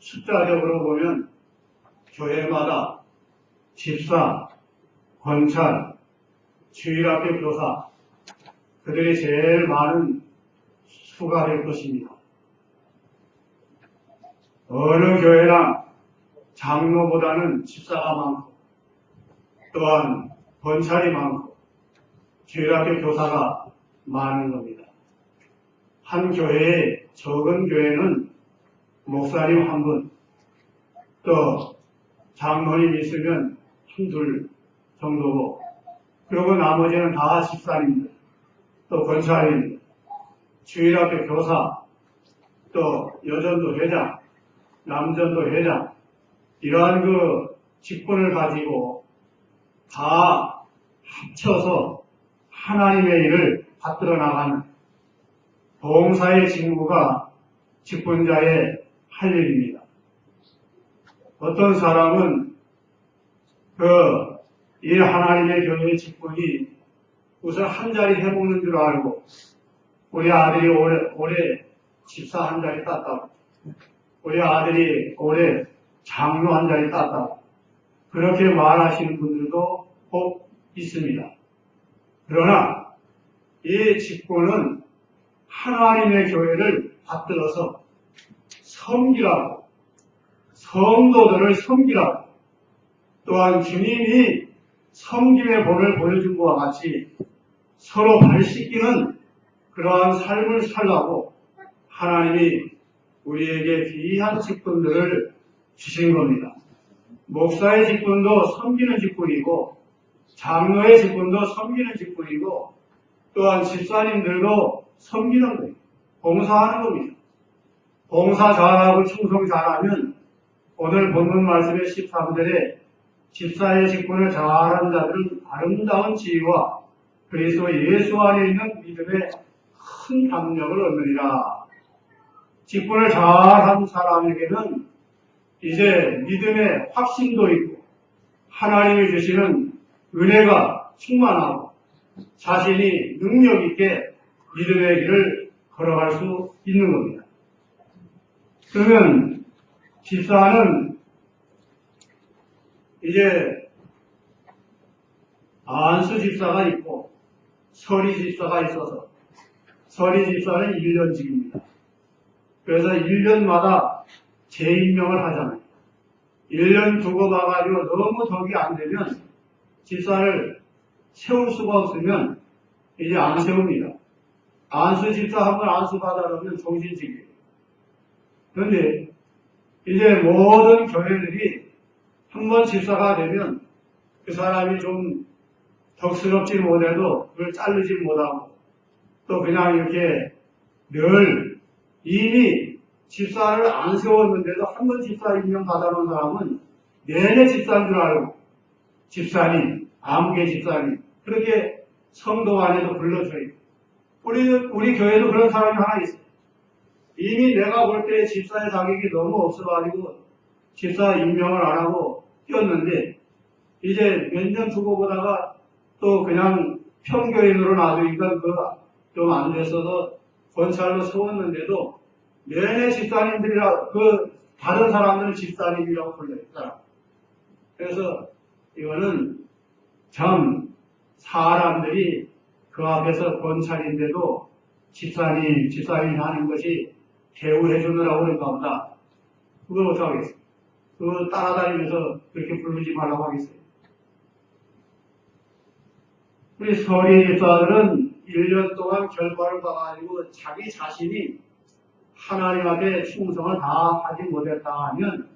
숫자적으로 보면 교회마다 집사, 권찰, 주일학교 교사 그들이 제일 많은 수가 될 것입니다. 어느 교회나 장로보다는 집사가 많고 또한 권찰이 많고 주일학교 교사가 많은 겁니다. 한 교회에 적은 교회는 목사님 한 분, 또 장로님 있으면 한둘 정도고 그리고 나머지는 다 집사님들, 또 권사님, 주일학교 교사, 또 여전도 회장, 남전도 회장 이러한 그 직분을 가지고 다 합쳐서 하나님의 일을 받들어 나가는 봉사의 직무가 직분자의 할 일입니다. 어떤 사람은 이 하나님의 교회의 직분이 우선 한 자리 해먹는 줄 알고 우리 아들이 올해 집사 한 자리 땄다고 우리 아들이 올해 장로 한 자리 땄다고 그렇게 말하시는 분들도 꼭 있습니다. 그러나 이 직분은 하나님의 교회를 받들어서 섬기라고 성도들을 섬기라고 또한 주님이 섬김의 본을 보여준 것과 같이 서로 발 씻기는 그러한 삶을 살라고 하나님이 우리에게 귀한 직분들을 주신 겁니다. 목사의 직분도 섬기는 직분이고 장로의 직분도 섬기는 직분이고 또한 집사님들도 섬기는 거예요. 봉사하는 겁니다. 봉사 잘하고 충성 잘하면 오늘 본문 말씀의 13절에 집사의 직분을 잘하는 자들은 아름다운 지위와 그리스도 예수 안에 있는 믿음의 큰 담력을 얻느니라. 직분을 잘하는 사람에게는 이제 믿음의 확신도 있고 하나님이 주시는 은혜가 충만하고 자신이 능력 있게 믿음의 길을 걸어갈 수 있는 겁니다. 그러면 집사는 이제 안수 집사가 있고 서리 집사가 있어서 서리 집사는 1년직입니다. 그래서 1년마다 재임명을 하잖아요. 1년 두고 봐가지고 너무 덕이 안 되면 집사를 세울 수가 없으면 이제 안 세웁니다. 안수 집사 한번 안수 받아놓으면 종신직이에요. 그런데 이제 모든 교회들이 한번 집사가 되면 그 사람이 좀 덕스럽지 못해도 그걸 자르지 못하고 또 그냥 이렇게 늘 이미 집사를 안 세웠는데도 한 번 집사 임명 받아놓은 사람은 내내 집사인 줄 알고 집사님, 아무개 집사님 그렇게 성도 안에도 불러줘요. 우리 교회도 그런 사람이 하나 있어요. 이미 내가 볼 때 집사의 자격이 너무 없어가지고 집사 임명을 안 하고 뛰었는데 이제 몇 년 두고 보다가 또 그냥 평교인으로 놔두니까 좀 안 됐어서 권찰로 세웠는데도 내내 집사님들이라 다른 사람들은 집사님이라고 불러요. 그래서 이거는 참 사람들이 그 앞에서 권찰인데도 집사님 하는 것이 대우해 주느라고 그런가 보다. 그걸 어떡하겠어요? 그거 따라다니면서 그렇게 부르지 말라고 하겠어요? 우리 서리 집사들은 1년 동안 결과를 봐가지고 자기 자신이 하나님 앞에 충성을 다 하지 못했다 하면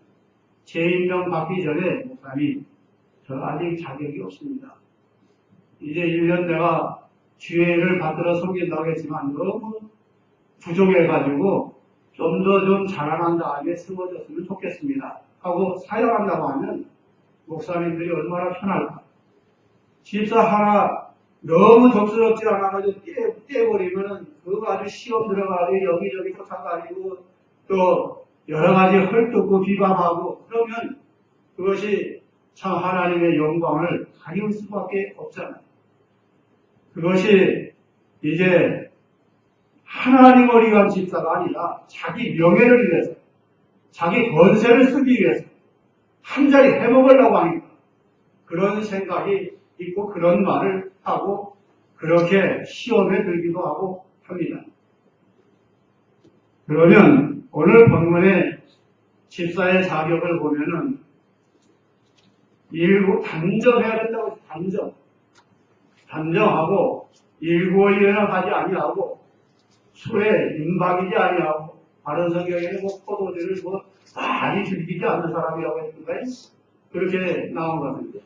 재임명 받기 전에 목사님 저 아직 자격이 없습니다. 이제 1년 내가 주의를 받들어 섬긴다고 했지만 너무 부족해가지고 좀 더 좀 자라난 다음에 세워졌으면 좋겠습니다 하고 사역한다고 하면 목사님들이 얼마나 편할까. 집사 하나 너무 덕스럽지 않아가지고 떼버리면은 그거 아주 시험 들어가지고 여기저기 쫓아다니고 또 여러 가지 헐뜯고 비방하고 그러면 그것이 참 하나님의 영광을 가리울 수밖에 없잖아요. 그것이 이제 하나님을 위한 집사가 아니라 자기 명예를 위해서 자기 권세를 쓰기 위해서 한 자리 해먹으려고 하니까 그런 생각이 있고 그런 말을 하고 그렇게 시험에 들기도 하고 합니다. 그러면 오늘 본문의 집사의 자격을 보면은 일부 단정해야 된다고 해서 단정하고 일구어이연을 하지 아니하고 술에 임박이지 아니하고 바른 성경에는 포도주를 많이 즐기지 않는 사람이라고 했는데 그렇게 나온 것 같은데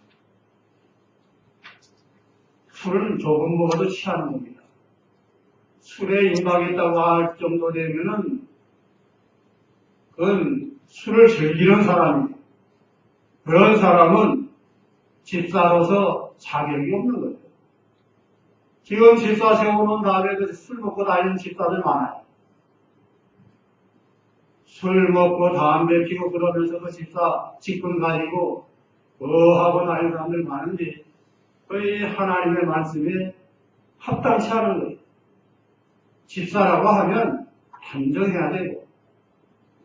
술은 조금 먹어도 취하는 겁니다. 술에 임박했다고 할 정도 되면은 그건 술을 즐기는 사람입니다. 그런 사람은 집사로서 자격이 없는 거죠. 지금 집사 세워놓은 다음에 술 먹고 다니는 집사들 많아요. 술 먹고 담배 피고 그러면서 그 집사 직분 가지고 하고 다니는 사람들 많은데 거의 하나님의 말씀에 합당치 않은 거예요. 집사라고 하면 단정해야 되고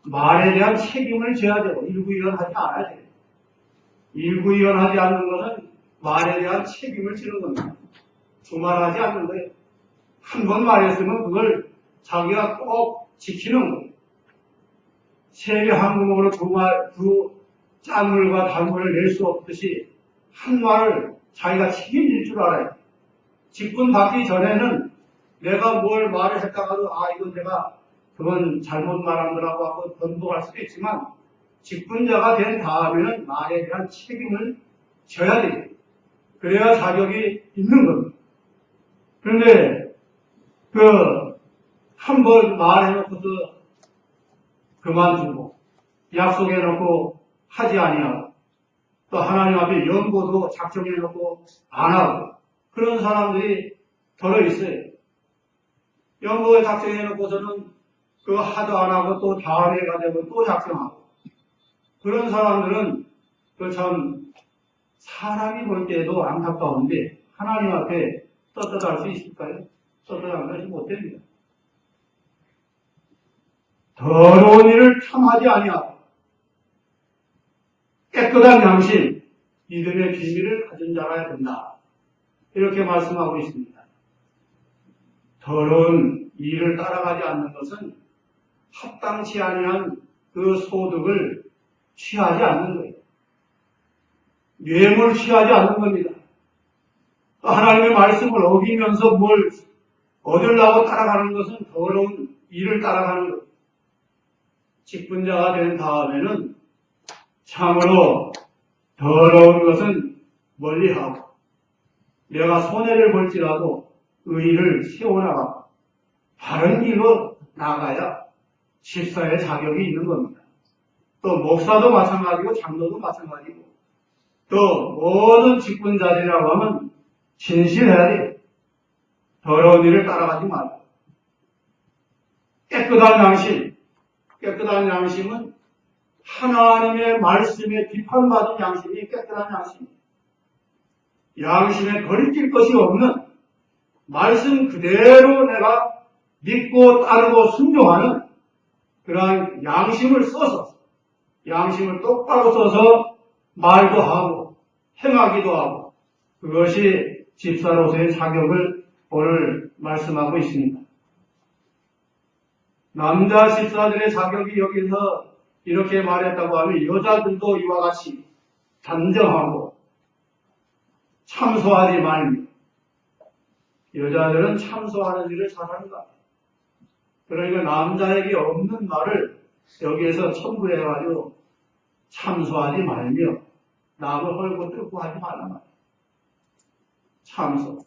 말에 대한 책임을 져야 되고 일구이연하지 않아야 돼요. 일구이연하지 않는 것은 말에 대한 책임을 지는 겁니다. 두말하지 않는 거예요. 한 번 말했으면 그걸 자기가 꼭 지키는 거예요. 세계 한 구멍으로 두 짠물과 단물을 낼 수 없듯이 한 말을 자기가 책임질 줄 알아요. 직분 받기 전에는 내가 뭘 말을 했다가도 이건 내가 그건 잘못 말한 거라고 하고 변동할 수도 있지만 직분자가 된 다음에는 말에 대한 책임을 져야 돼요. 그래야 자격이 있는 겁니다. 그런데 한 번 말해놓고서 그만두고 약속해놓고 하지 아니하고 또 하나님 앞에 연고도 작정해놓고 안 하고 그런 사람들이 더러 있어요. 연고에 작정해놓고서는 그거 하도 안 하고 또 다음에 가되고 또 작정하고 그런 사람들은 참 사람이 볼 때에도 안타까운데 하나님 앞에 떳떳할 수 있을까요? 떳떳한 것이 못됩니다. 더러운 일을 탐하지 아니하고 깨끗한 양심, 믿음의 비밀을 가진 자라야 된다. 이렇게 말씀하고 있습니다. 더러운 일을 따라가지 않는 것은 합당치 아니한 그 소득을 취하지 않는 거예요. 뇌물 취하지 않는 겁니다. 하나님의 말씀을 어기면서 뭘 얻으려고 따라가는 것은 더러운 일을 따라가는 거예요. 직분자가 된 다음에는 참으로 더러운 것은 멀리하고 내가 손해를 볼지라도 의의를 세워나가고 바른 길로 나가야 집사의 자격이 있는 겁니다. 또 목사도 마찬가지고 장로도 마찬가지고 또 모든 직분자들이라고 하면 진실해야 돼요. 더러운 일을 따라가지 말고 깨끗한 양심은 하나님의 말씀에 비판받은 양심이 깨끗한 양심입니다. 양심에 거리낄 것이 없는 말씀 그대로 내가 믿고 따르고 순종하는 그러한 양심을 써서 양심을 똑바로 써서 말도 하고 행하기도 하고 그것이 집사로서의 자격을 오늘 말씀하고 있습니다. 남자 집사들의 자격이 여기서 이렇게 말했다고 하면 여자들도 이와 같이 단정하고 참소하지 말며 여자들은 참소하는 일을 잘한다. 그러니까 남자에게 없는 말을 여기에서 첨부해가지고 참소하지 말며 남을 헐고 뜯고 하지 말란 말이에요. 참소.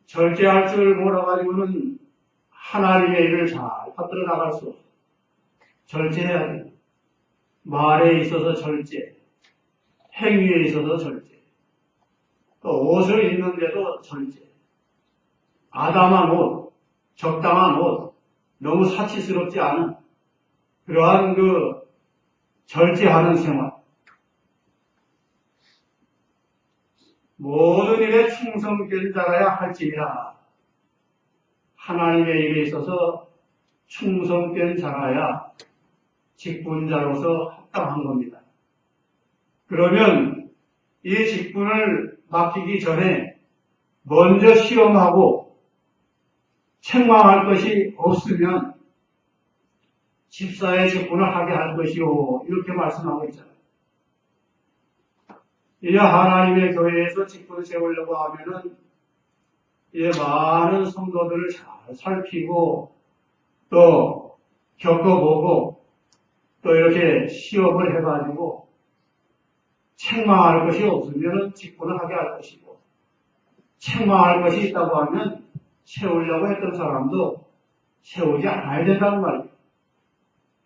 절제할 줄 몰라가지고는 하나님의 일을 잘 받들어 나갈 수 없어요. 절제해야 돼요. 말에 있어서 절제, 행위에 있어서 절제, 또 옷을 입는데도 절제. 아담한 옷, 적당한 옷, 너무 사치스럽지 않은 그러한 절제하는 생활. 모든 일에 충성된 자라야 할지니라. 하나님의 일에 있어서 충성된 자라야 직분자로서 합당한 겁니다. 그러면 이 직분을 맡기기 전에 먼저 시험하고 책망할 것이 없으면 집사의 직분을 하게 할 것이요. 이렇게 말씀하고 있잖아요. 이제 하나님의 교회에서 직분을 세우려고 하면은 이제 많은 성도들을 잘 살피고 또 겪어보고 또 이렇게 시험을 해가지고 책망할 것이 없으면 직분을 하게 할 것이고 책망할 것이 있다고 하면 세우려고 했던 사람도 세우지 않아야 된다는 말이에요.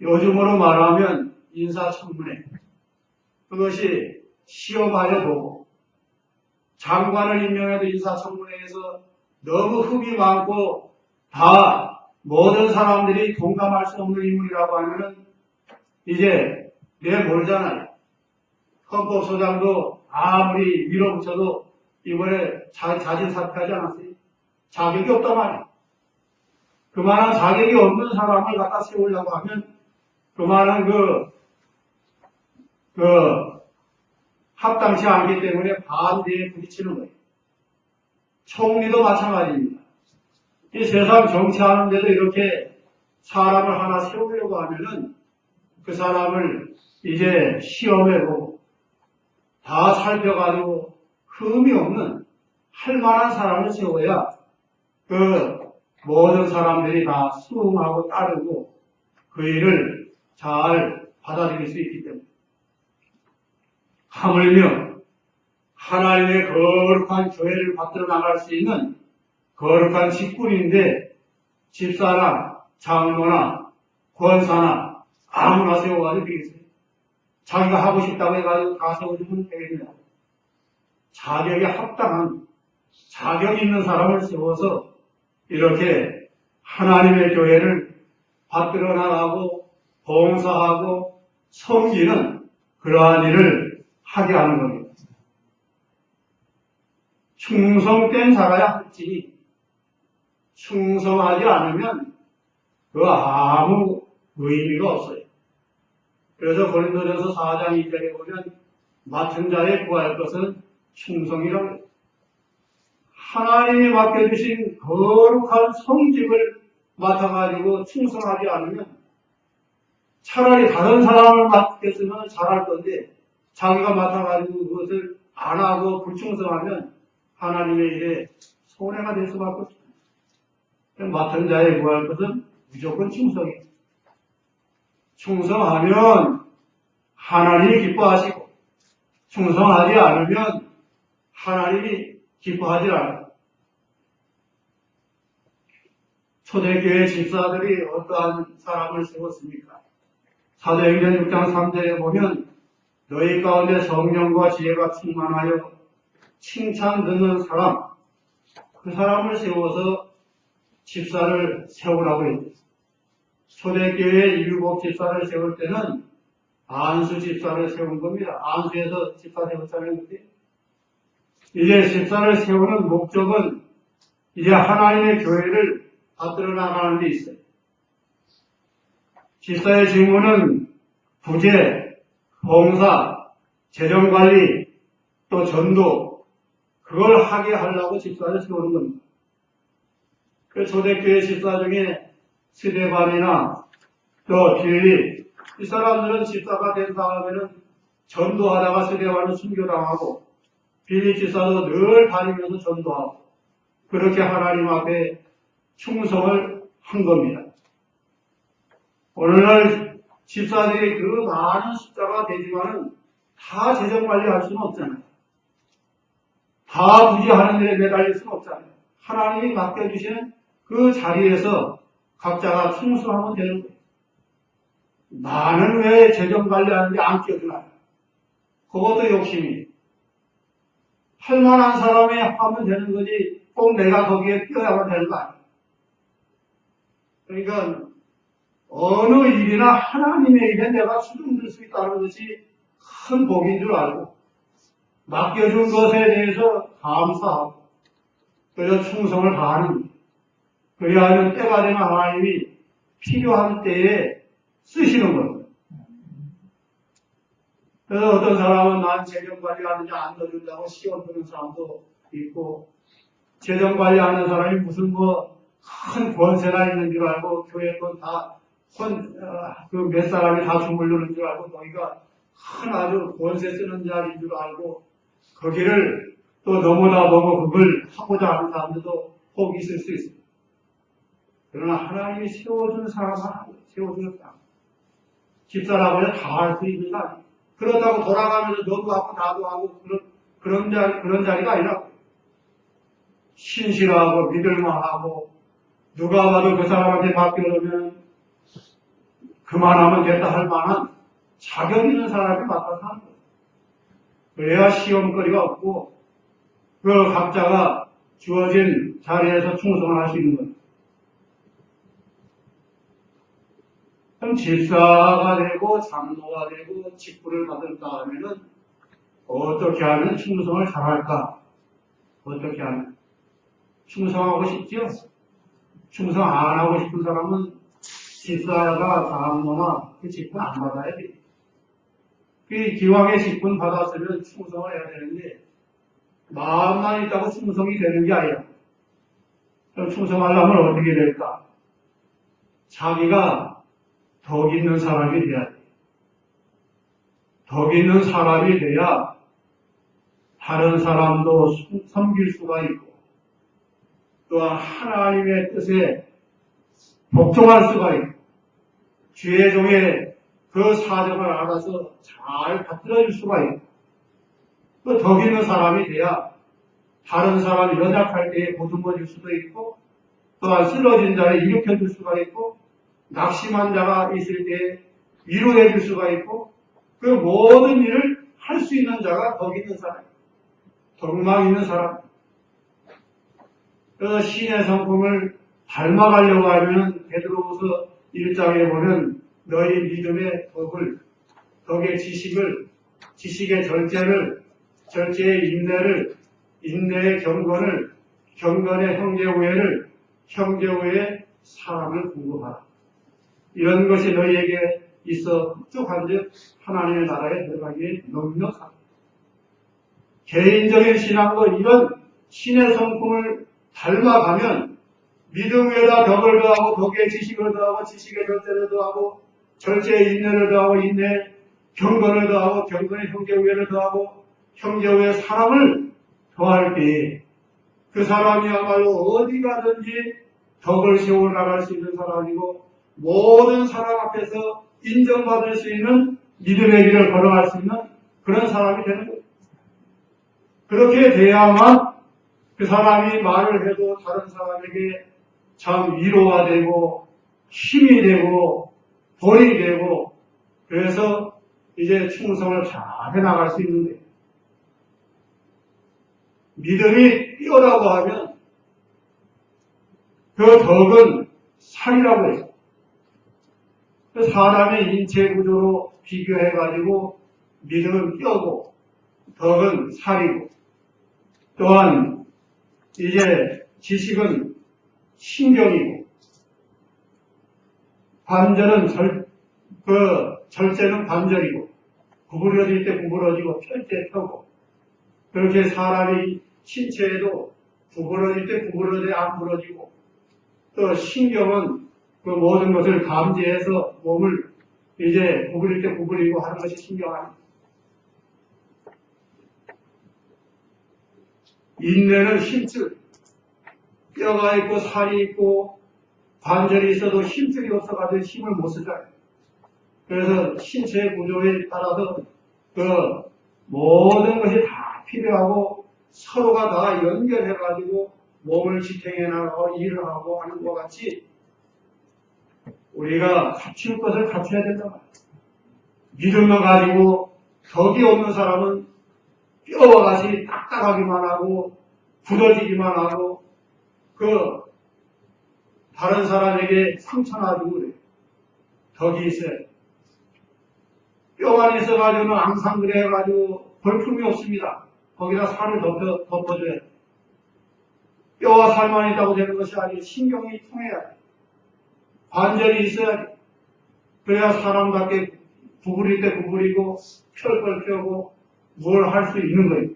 요즘으로 말하면 인사청문회 그것이 시험하여 보고 장관을 임명해도 인사청문회에서 너무 흡이 많고 다 모든 사람들이 공감할 수 없는 인물이라고 하면은 이제 내일 모르잖아요. 헌법소장도 아무리 밀어붙여도 이번에 자진 사퇴하지 않았어요. 자격이 없단 말이에요. 그만한 자격이 없는 사람을 갖다 세우려고 하면 그만한 합당치 않기 때문에 반대에 부딪히는 거예요. 총리도 마찬가지입니다. 이 세상 정치하는데도 이렇게 사람을 하나 세우려고 하면은 그 사람을 이제 시험해보고 다 살펴가지고 흠이 없는 할 만한 사람을 세워야 그 모든 사람들이 다 수긍하고 따르고 그 일을 잘 받아들일 수 있기 때문에 하물며 하나님의 거룩한 교회를 받들어 나갈 수 있는 거룩한 직분인데 집사나 장로나 권사나 아무나 세워가지고 되겠어요. 자기가 하고 싶다고 해가지고 다 세워주면 되겠냐. 자격에 합당한 자격 있는 사람을 세워서 이렇게 하나님의 교회를 받들어 나가고 봉사하고 섬기는 그러한 일을 하게 하는 겁니다. 충성된 자라야 할지 충성하지 않으면 그 아무 의미가 없어요. 그래서 고린도전서 4장 2절에 보면 맡은 자에 구할 것은 충성이라고 해요. 하나님이 맡겨주신 거룩한 성직을 맡아가지고 충성하지 않으면 차라리 다른 사람을 맡겼으면 잘할 건데 자기가 맡아가지고 그것을 안 하고 불충성하면 하나님의 일에 손해가 될 수밖에 없습니다. 맡은 자에 구할 것은 무조건 충성이에요. 충성하면 하나님이 기뻐하시고 충성하지 않으면 하나님이 기뻐하지 않아요. 초대교회 집사들이 어떠한 사람을 세웠습니까? 사도행전 6장 3절에 보면 너희 가운데 성령과 지혜가 충만하여 칭찬 듣는 사람, 그 사람을 세워서 집사를 세우라고 했어요. 초대교회 일곱 집사를 세울 때는 안수 집사를 세운 겁니다. 안수에서 집사 세웠다는 건데 이제 집사를 세우는 목적은 이제 하나님의 교회를 받들어 나가는 데 있어요. 집사의 직무는 부재, 봉사, 재정관리, 또 전도 그걸 하게 하려고 집사를 세우는 겁니다. 그 초대교회 집사 중에 스데반이나 또 빌립 이 사람들은 집사가 된 다음에는 전도하다가 스데반은 순교당하고 빌립 집사도 늘 다니면서 전도하고 그렇게 하나님 앞에 충성을 한 겁니다. 오늘날 집사들이 그 많은 숫자가 되지만은 다 재정관리할 수는 없잖아요. 다 부지하는 일에 매달릴 수는 없잖아요. 하나님이 맡겨주시는 그 자리에서 각자가 충성하면 되는 거예요. 나는 왜 재정관리하는데 안 끼어드나요? 그것도 욕심이. 할 만한 사람이 하면 되는 거지 꼭 내가 거기에 끼어야만 되는 거 아니에요. 그러니까 어느 일이나 하나님의 일에 내가 수긍될 수 있다는 것이 큰 복인 줄 알고 맡겨준 것에 대해서 감사하고 그래서 충성을 다하는 거예요. 그리하면 때가 되면 하나님이 필요한 때에 쓰시는 거예요. 그래서 어떤 사람은 난 재정 관리하는데 안 넣어준다고 시험 드는 사람도 있고, 재정 관리하는 사람이 무슨 큰 권세가 있는 줄 알고, 교회 돈 다, 몇 사람이 다 주물르는 줄 알고, 거기가 큰 아주 권세 쓰는 자리인 줄 알고, 거기를 또 너무나 보고 그걸 하고자 하는 사람들도 혹 있을 수 있습니다. 그러나 하나님이 세워준 사람은 세워주는 사람. 집사라고 해서 다 할 수 있는 거 아니에요. 그렇다고 돌아가면서 너도 하고 나도 하고 그런 자리가 아니라 신실하고 믿을만하고 누가 봐도 그 사람한테 맡겨놓으면 그만하면 됐다 할 만한 자격 있는 사람이 맡아서 하는 거예요. 그래야 시험거리가 없고 그 각자가 주어진 자리에서 충성을 할 수 있는 거예요. 그럼 집사가 되고 장로가 되고 직분을 받은다 하면은 어떻게 하면 충성을 잘할까? 어떻게 하면? 충성하고 싶지요? 충성 안 하고 싶은 사람은 집사가 장로나 그 직분 안 받아야 돼. 그 기왕에 직분 받았으면 충성을 해야 되는데 마음만 있다고 충성이 되는 게 아니야. 그럼 충성하려면 어떻게 될까? 자기가 덕 있는 사람이 돼야 돼. 덕 있는 사람이 돼야 다른 사람도 섬길 수가 있고 또한 하나님의 뜻에 복종할 수가 있고 주의 종의 그 사정을 알아서 잘 받들어줄 수가 있고 또 덕 있는 사람이 돼야 다른 사람이 연약할 때에 보듬어줄 수도 있고 또한 쓰러진 자를 일으켜줄 수가 있고 낙심한 자가 있을 때에 위로해 줄 수가 있고 그 모든 일을 할 수 있는 자가 덕 있는 사람, 덕망 있는 사람. 그 신의 성품을 닮아가려고 하면 베드로후서 1장에 보면 너희 믿음의 덕의 지식을, 지식의 절제를, 절제의 인내를, 인내의 경건을, 경건의 형제우애를, 형제우애의 사랑을 공급하라. 이런 것이 너희에게 있어 뚝한즉 하나님의 나라에 들어가기에 넉넉하다. 개인적인 신앙도 이런 신의 성품을 닮아가면 믿음 위에다 덕을 더하고 덕의 지식을 더하고 지식의 절제를 더하고 절제의 인내를 더하고 인내의 경건을 더하고 경건의 형제우애를 더하고 형제우애의 사랑을 더할 때에 그 사람이야말로 어디 가든지 덕을 세워 나갈 수 있는 사람이고 모든 사람 앞에서 인정받을 수 있는 믿음의 길을 걸어갈 수 있는 그런 사람이 되는 거예요. 그렇게 돼야만 그 사람이 말을 해도 다른 사람에게 참 위로가 되고 힘이 되고 본이 되고 그래서 이제 충성을 잘 해나갈 수 있는 거예요. 믿음이 뛰어라고 하면 그 덕은 살이라고 해요. 사람의 인체 구조로 비교해가지고 믿음은 뼈고 덕은 살이고 또한 이제 지식은 신경이고 관절은 절제는 관절이고 구부러질 때 구부러지고 펼 때 펴고 그렇게 사람이 신체에도 구부러질 때 구부러져 안 부러지고 또 신경은 그 모든 것을 감지해서 몸을 이제 구부릴 때 구부리고 하는 것이 신경 아닙니다. 인내는 힘줄, 뼈가 있고 살이 있고 관절이 있어도 힘줄이 없어가지고 힘을 못 쓰잖아요. 그래서 신체 구조에 따라서 그 모든 것이 다 필요하고 서로가 다 연결해가지고 몸을 지탱해 나가고 일을 하고 하는 것 같이 우리가 갖출 것을 갖춰야 된다 말이에요. 믿음만 가지고 덕이 없는 사람은 뼈와 같이 딱딱하기만 하고 굳어지기만 하고 다른 사람에게 상처나주고 그래요. 덕이 있어요. 뼈만 있어가지고는 항상 그래가지고 볼품이 없습니다. 거기다 살을 덮어줘야 돼요. 뼈와 살만 있다고 되는 것이 아니고 신경이 통해야 돼. 관절이 있어야 돼. 그래야 사람답게 구부릴 때 구부리고 펼 걸 펴고 뭘 할 수 있는 거예요.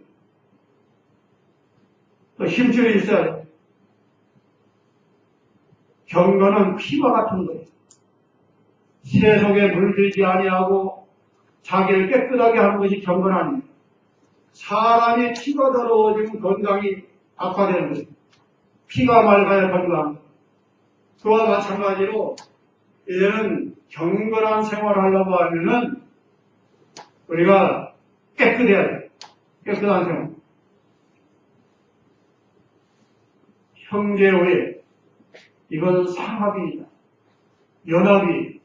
또 힘줄이 있어야 돼. 경건은 피와 같은 거예요. 새 속에 물들지 아니하고 자기를 깨끗하게 하는 것이 경건 아닙니다. 사람이 피가 더러워지면 건강이 악화되는 거예요. 피가 맑아야 건강한 거예요. 그와 마찬가지로 이제는 경건한 생활을 하려고 하면은 우리가 깨끗해야 돼요. 깨끗한 생활. 형제의 이건 상합이다. 연합이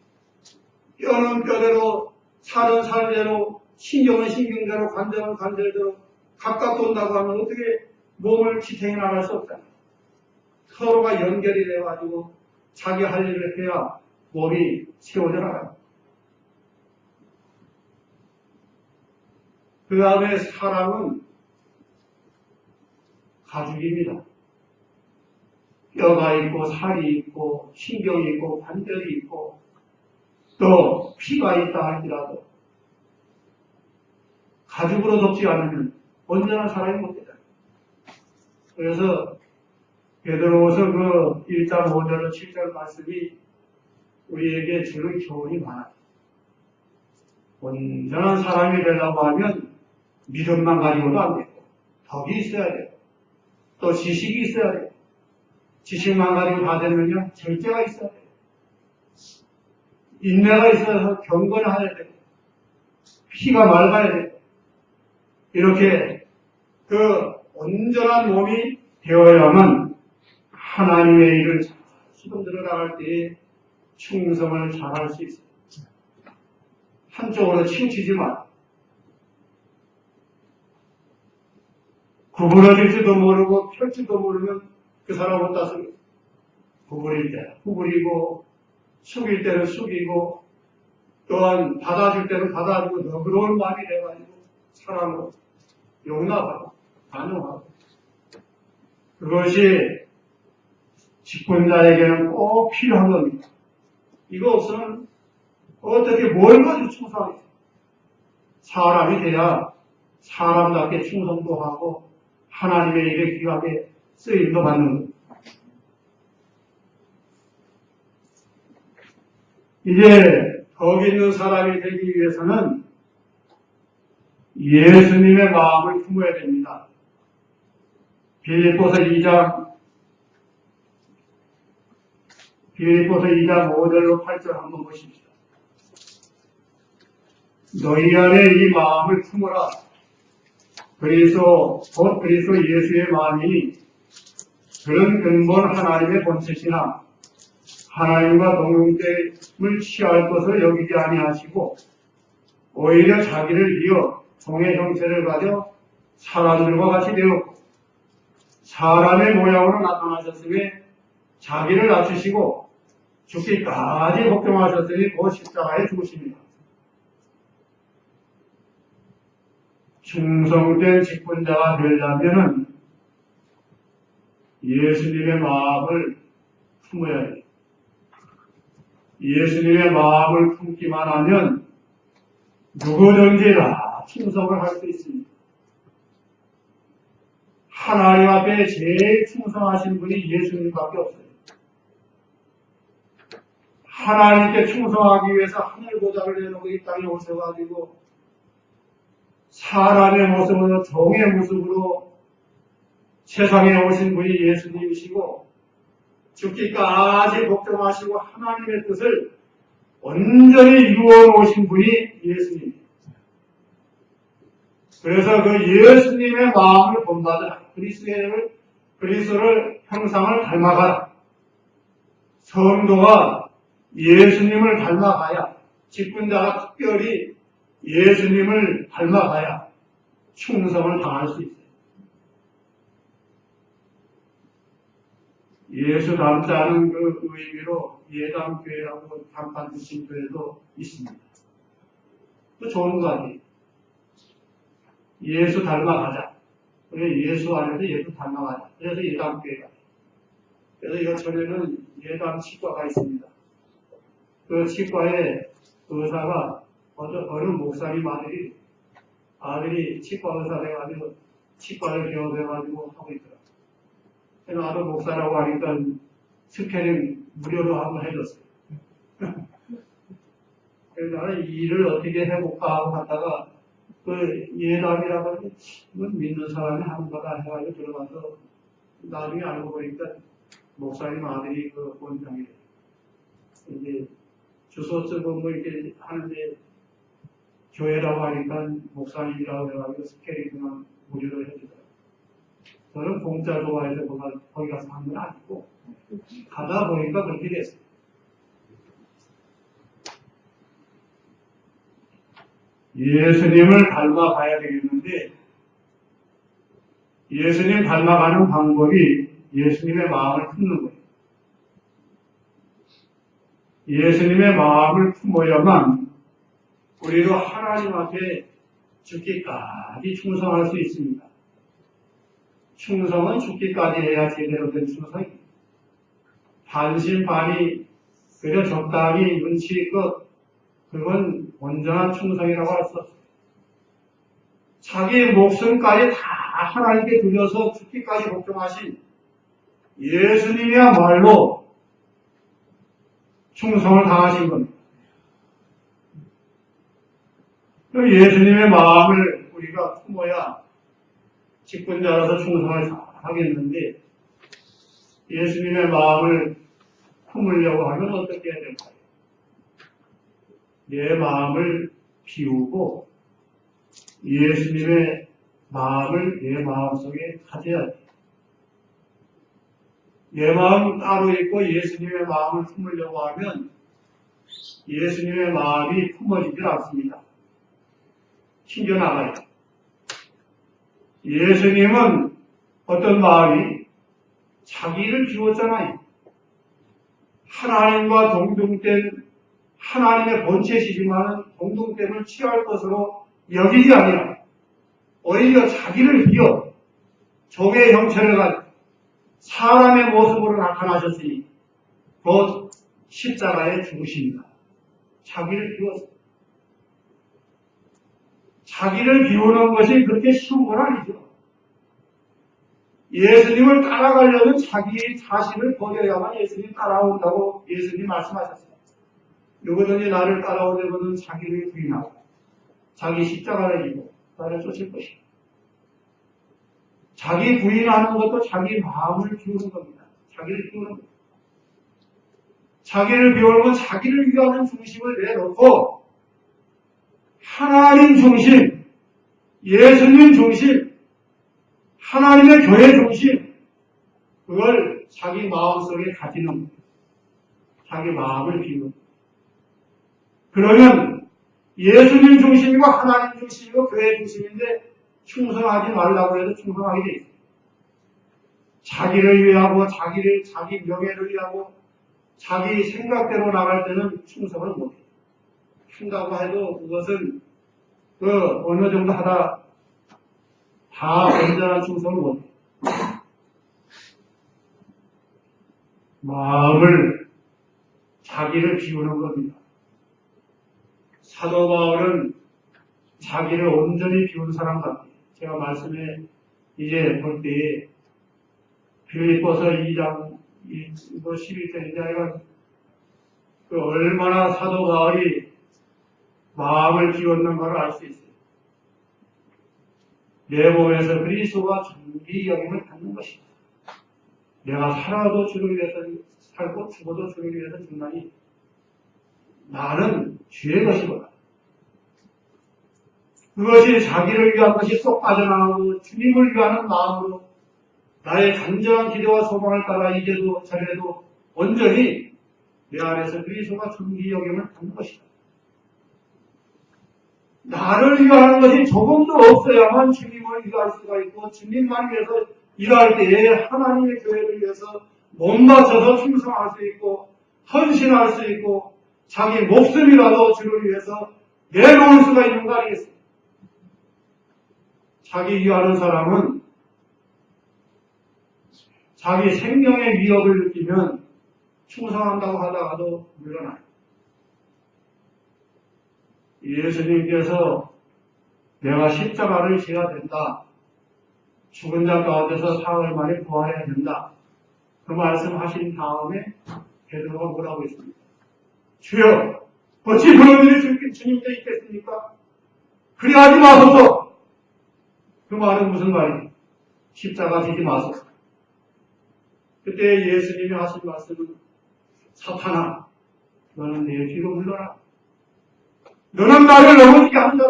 뼈는 뼈대로 살은 살대로 신경은 신경대로 관절은 관절대로 각각 돈다고 하면 어떻게 몸을 지탱해 나갈 수 없잖아요. 서로가 연결이 돼가지고 자기 할 일을 해야 몸이 세워져 나가요. 그 다음에 사람은 가죽입니다. 뼈가 있고 살이 있고 신경이 있고 관절이 있고 또 피가 있다 할지라도 가죽으로 덮지 않으면 온전한 사람이 못 되잖아요. 그래서 베드로후서 그 1장 5절 7절 말씀이 우리에게 주는 교훈이 많아요. 온전한 사람이 되려고 하면 믿음만 가지고도 안 되고 덕이 있어야 돼요. 또 지식이 있어야 돼요. 지식만 가지고 다 되면요 절제가 있어야 돼요. 인내가 있어서 경건해야 되고 피가 맑아야 되고 이렇게 그 온전한 몸이 되어야만 하나님의 일을 잘 수금들어 나갈 때에 충성을 잘할 수 있어요. 한쪽으로 치우치지만 구부러질지도 모르고 펼지도 모르면 그 사람 어디다 쓰고 구부릴 때 구부리고 숙일 때는 숙이고 또한 받아줄 때는 받아주고 너그러운 마음이 돼가지고 사람을 용납하고 반응하고 그것이 직분자에게는 꼭 필요한 겁니다. 이거 없으면 어떻게 뭘 가지고 충성하겠어요? 사람이 돼야 사람답게 충성도 하고 하나님의 일에 귀하게 쓰임도 받는 겁니다. 이제 덕 있는 사람이 되기 위해서는 예수님의 마음을 품어야 됩니다. 빌립보서 2장 5절로 8절 한번 보십시다. 너희 안에 이 마음을 품어라. 그리스도 예수의 마음이니 그런 근본 하나님의 본체시나 하나님과 동등됨을 취할 것을 여기지 아니하시고 오히려 자기를 이어 종의 형체를 가져 사람들과 같이 되었고 사람의 모양으로 나타나셨으며 자기를 낮추시고 죽기까지 복종하셨으니 곧 십자가에 죽으십니다. 충성된 직분자가 되려면 예수님의 마음을 품어야 해요. 예수님의 마음을 품기만 하면 누구든지 다 충성을 할 수 있습니다. 하나님 앞에 제일 충성하신 분이 예수님밖에 없어요. 하나님께 충성하기 위해서 하늘보좌를 내놓고 이 땅에 오셔가지고 사람의 모습으로 종의 모습으로 세상에 오신 분이 예수님이시고 죽기까지 복종하시고 하나님의 뜻을 온전히 이루어 놓으신 분이 예수님. 그래서 그 예수님의 마음을 본받으라. 그리스도를 형상을 닮아가라. 성도가 예수님을 닮아가야 직분자가 특별히 예수님을 닮아가야 충성을 다할 수 있어요. 예수 닮자는 그 의미로 예담교회라고 간판 붙인 교회도 있습니다. 또 좋은 거 아니에요. 예수 닮아가자. 그래 예수 안에서 예수 닮아가자. 그래서 예담교회가 그래서 여천에는 예담 치과가 있습니다. 그 치과에 의사가 어느 목사님 아들이 치과 의사 돼가지고 치과를 배워가지고 하고 있더라고요. 나도 목사라고 하니까 스캐닝 무료로 한번 해줬어요. 그래서 나는 일을 어떻게 해볼까 하고 하다가 그 예담이라고 믿는 사람이 하는 거다 해가지고 들어가서 나중에 알고 보니까 목사님 아들이 그 원장이에요. 이제 주소 쓰고 뭐 이렇게 하는데 교회라고 하니까 목사님이라고 해가지고 스케일이 그냥 무료로 해주더라고요. 저는 공짜 좋아해서 거기 가서 한 건 아니고 가다 보니까 그렇게 됐어요. 예수님을 닮아가야 되겠는데 예수님 닮아가는 방법이 예수님의 마음을 품는 거예요. 예수님의 마음을 품어야만 우리도 하나님 앞에 죽기까지 충성할 수 있습니다. 충성은 죽기까지 해야 제대로 된 충성입니다. 반신반의 그저 적당히 눈치껏 그건 온전한 충성이라고 할 수 없습니다. 자기 목숨까지 다 하나님께 드려서 죽기까지 복종하신 예수님이야말로 충성을 다하신 겁니다. 예수님의 마음을 우리가 품어야 직분자로서 충성을 하겠는데 예수님의 마음을 품으려고 하면 어떻게 해야 될까요? 내 마음을 비우고 예수님의 마음을 내 마음속에 가져야 돼. 내 마음 따로 있고 예수님의 마음을 품으려고 하면 예수님의 마음이 품어지질 않습니다. 튕겨나가요. 예수님은 어떤 마음이 자기를 비웠잖아요. 하나님과 동등된 하나님의 본체시지만 동등됨을 취할 것으로 여기지 아니라 오히려 자기를 비워 종의 형체를 가지고 사람의 모습으로 나타나셨으니 곧 십자가에 죽으십니다. 자기를 비웠어요. 자기를 비우는 것이 그렇게 쉬운 건 아니죠. 예수님을 따라가려면 자기 자신을 버려야만 예수님 따라온다고 예수님 말씀하셨습니다. 누구든지 나를 따라오려면 자기를 부인하고 자기 십자가를 지고 나를 쫓을 것입니다. 자기 부인하는 것도 자기 마음을 비우는 겁니다. 자기를 비우는 겁니다. 자기를 비우는 자기를 위하는 중심을 내놓고 하나님 중심, 예수님 중심, 하나님의 교회 중심, 그걸 자기 마음속에 가지는 겁니다. 자기 마음을 비우는. 그러면 예수님 중심이고 하나님 중심이고 교회 중심인데 충성하지 말라고 해도 충성하게 돼 있어요. 자기를 위하고 자기 명예를 위하고 자기 생각대로 나갈 때는 충성을 못해요. 한다고 해도 그것은 어느 정도 하다 다 온전한 충성을 못해요. 마음을 자기를 비우는 겁니다. 사도 바울은 자기를 온전히 비운 사람 같아요. 제가 말씀에 이제 볼 때에 빌립보서 2장 11절인데 얼마나 사도 바울이 마음을 비웠는가를 알 수 있어요. 내 몸에서 그리스도가 존귀 여김을 받는 것이다. 내가 살아도 주를 위해서 살고 죽어도 주를 위해서 죽나니 나는 주의 것이거든. 그것이 자기를 위한 것이 쏙 빠져나가고 주님을 위하는 마음으로 나의 간절한 기대와 소망을 따라 이제도 저래도 온전히 내 안에서 그리스도가 존귀 여김을 받는 것이다. 나를 위하는 것이 조금도 없어야만 주님을 위할 수가 있고 주님만 위해서 일할 때에 하나님의 교회를 위해서 못 맞춰서 충성할 수 있고 헌신할 수 있고 자기 목숨이라도 주를 위해서 내놓을 수가 있는 거 아니겠습니까? 자기 위하는 사람은 자기 생명의 위협을 느끼면 충성한다고 하다가도 물러나요. 예수님께서 내가 십자가를 져야 된다. 죽은 자 가운데서 사흘 만에 부활해야 된다. 그 말씀하신 다음에 베드로가 뭐라고 했습니까? 주여, 어찌 그런 일이 주님께 있겠습니까? 그리하지 마소서. 그 말은 무슨 말이에요? 십자가 지지 마소서. 그때 예수님이 하신 말씀은 사탄아, 너는 내 뒤로 물러라. 너는 나를 넘어지게 한다.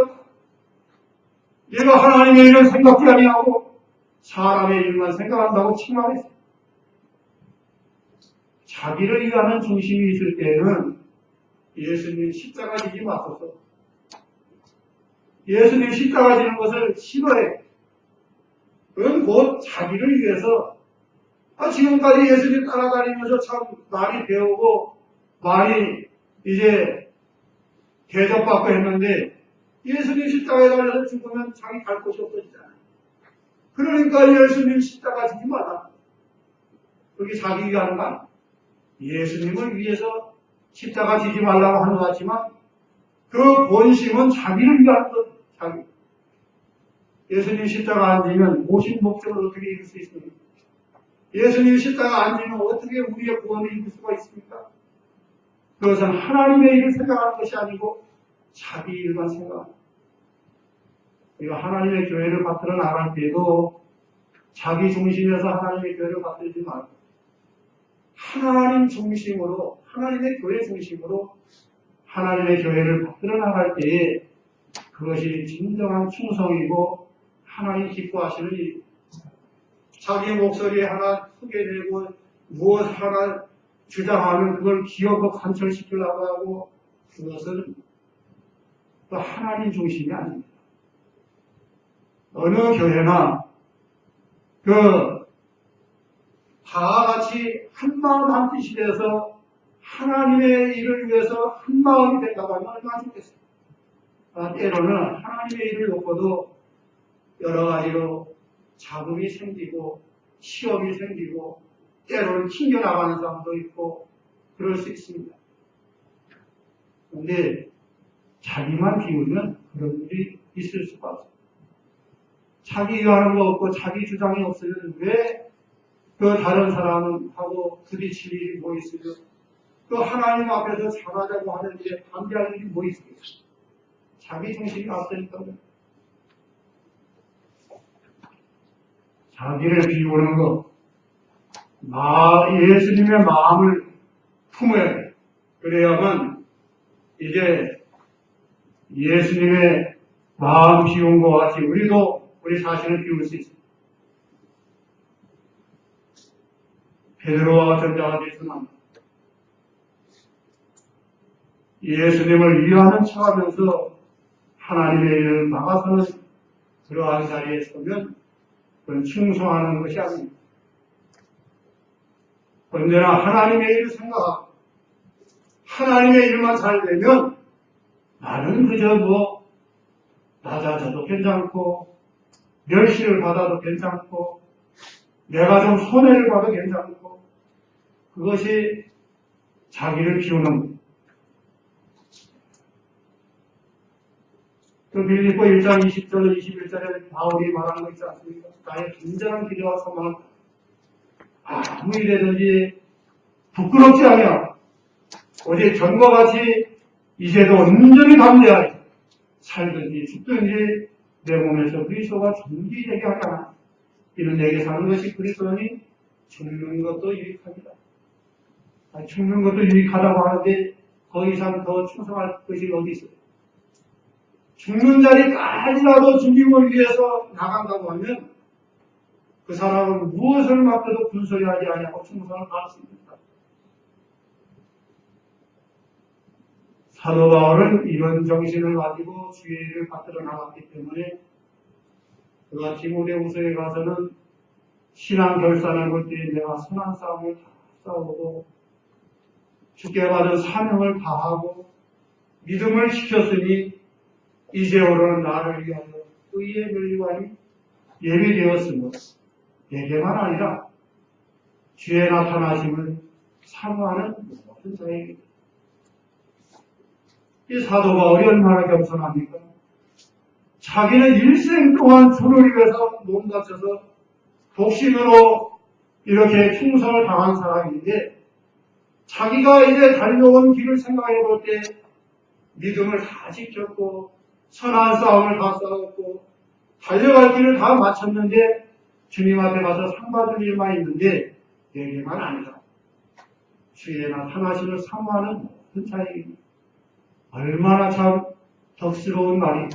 얘가 하나님의 일을 생각도 아니하고 사람의 일만 생각한다고 책망했어요. 자기를 위하는 중심이 있을 때에는 예수님 십자가 지지 마소서. 예수님 십자가 지는 것을 싫어해. 그건 곧 자기를 위해서 지금까지 예수님 따라다니면서 참 많이 배우고 많이 이제 대접받고 했는데 예수님 십자가에 달려서 죽으면 자기 갈 곳이 없어지잖아요. 그러니까 예수님 십자가 지지 마라. 그게 자기 위하는 거 아니에요. 예수님을 위해서 십자가 지지 말라고 하는 것 같지만 그 본심은 자기를 위한 것, 자기. 예수님 십자가 안 지면 모신 목적을 어떻게 이룰 수 있습니까? 예수님 십자가 안 지면 어떻게 우리의 구원을 이룰 수가 있습니까? 그것은 하나님의 일을 생각하는 것이 아니고 자기 일만 생각합니다. 우리가 하나님의 교회를 받들어 나갈 때도 자기 중심에서 하나님의 교회를 받들지 말고 하나님 중심으로, 하나님의 교회 중심으로 하나님의 교회를 받들어 나갈 때에 그것이 진정한 충성이고 하나님 기뻐하시는 일입니다. 자기 목소리 하나 크게 내고 무엇 하나 주장하면 그걸 기어코 관철시키려고 하고 그것은 또 하나님 중심이 아닙니다. 어느 교회나 다 같이 한마음 한뜻이 돼서 하나님의 일을 위해서 한마음이 된다고 하면 얼마나 좋겠어요. 때로는 하나님의 일을 놓고도 여러 가지로 잡음이 생기고 시험이 생기고 때로는 튕겨나가는 사람도 있고 그럴 수 있습니다. 그런데 자기만 비우면 그런 일이 있을 수가 없어요. 자기 위하는 거 없고 자기 주장이 없으면 왜 그 다른 사람하고 부딪힐 일이 뭐 있으며 또 하나님 앞에서 잘하자고 하는 일에 반대할 일이 뭐 있겠어요. 자기 중심이 앞서니까요. 자기를 비우는 것, 예수님의 마음을 품어야 돼요. 그래야만 이제 예수님의 마음 비운 것 같이 우리도 우리 자신을 비울 수 있습니다. 베드로와 같은 자가 되지만 예수님을 위하는 척하면서 하나님의 일을 막아서는 그러한 자리에 서면 그건 충성하는 것이 아닙니다. 언제나 하나님의 일을 생각하고 하나님의 일만 잘 되면 나는 그저 낮아져도 괜찮고 멸시를 받아도 괜찮고 내가 좀 손해를 봐도 괜찮고 그것이 자기를 비우는 겁니다. 그 빌립보 1장 20절 21절에 바울이 말한 거 있지 않습니까? 나의 진정한 기대와 소망은 아무 일이든지 부끄럽지 않아 오직 전과 같이 이제도 온전히 담대하여 살든지 죽든지 내 몸에서 그리스도가 존귀되게 하잖아. 이는 내게 사는 것이 그리스도니 죽는 것도 유익합니다. 죽는 것도 유익하다고 하는데 더 이상 더 충성할 것이 어디 있어요? 죽는 자리까지라도 죽임을 위해서 나간다고 하면 그 사람은 무엇을 맡겨도 군소리하지 아니하고 충성을 다할 수 있습니다. 사도 바울은 이런 정신을 가지고 주의 일을 받들어 나갔기 때문에 그가 디모데후서에 가서는 신앙 결산을 볼 때 내가 선한 싸움을 다 싸우고 주께 받은 사명을 다하고 믿음을 지켰으니 이제 오르는 나를 위하여 의의 멸류관이 예비되었으므로 내게만 아니라 주의 나타나심을 사모하는 모든 자에게 이 사도 바울이 얼마나 겸손합니까? 자기는 일생 동안 주를 위해서 몸 바쳐서 독신으로 이렇게 충성을 당한 사람인데 자기가 이제 달려온 길을 생각해 볼 때 믿음을 다 지켰고 선한 싸움을 다 싸웠고 달려갈 길을 다 마쳤는데 주님 앞에 가서 상 받을 일만 있는데 내게만 아니다. 주의 나타나심을 사모하는 모든 자에게 얼마나 참 덕스러운 말이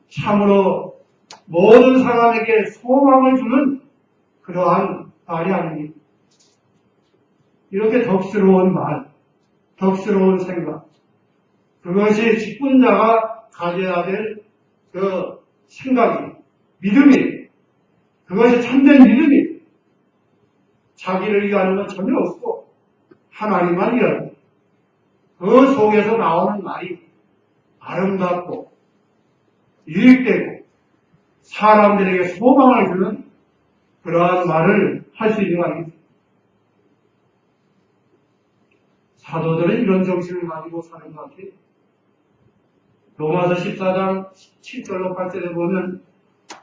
참으로 모든 사람에게 소망을 주는 그러한 말이 아닙니다. 이렇게 덕스러운 말, 덕스러운 생각, 그것이 직분자가 가져야 될 그 생각이, 믿음이, 그것이 참된 믿음이 자기를 위하는 건 전혀 없고 하나님만 위하는 그 속에서 나오는 말이 아름답고 유익되고 사람들에게 소망을 주는 그러한 말을 할 수 있는 거 아닙니까? 사도들은 이런 정신을 가지고 사는 것 같아요. 로마서 14장 7절로 8절에 보면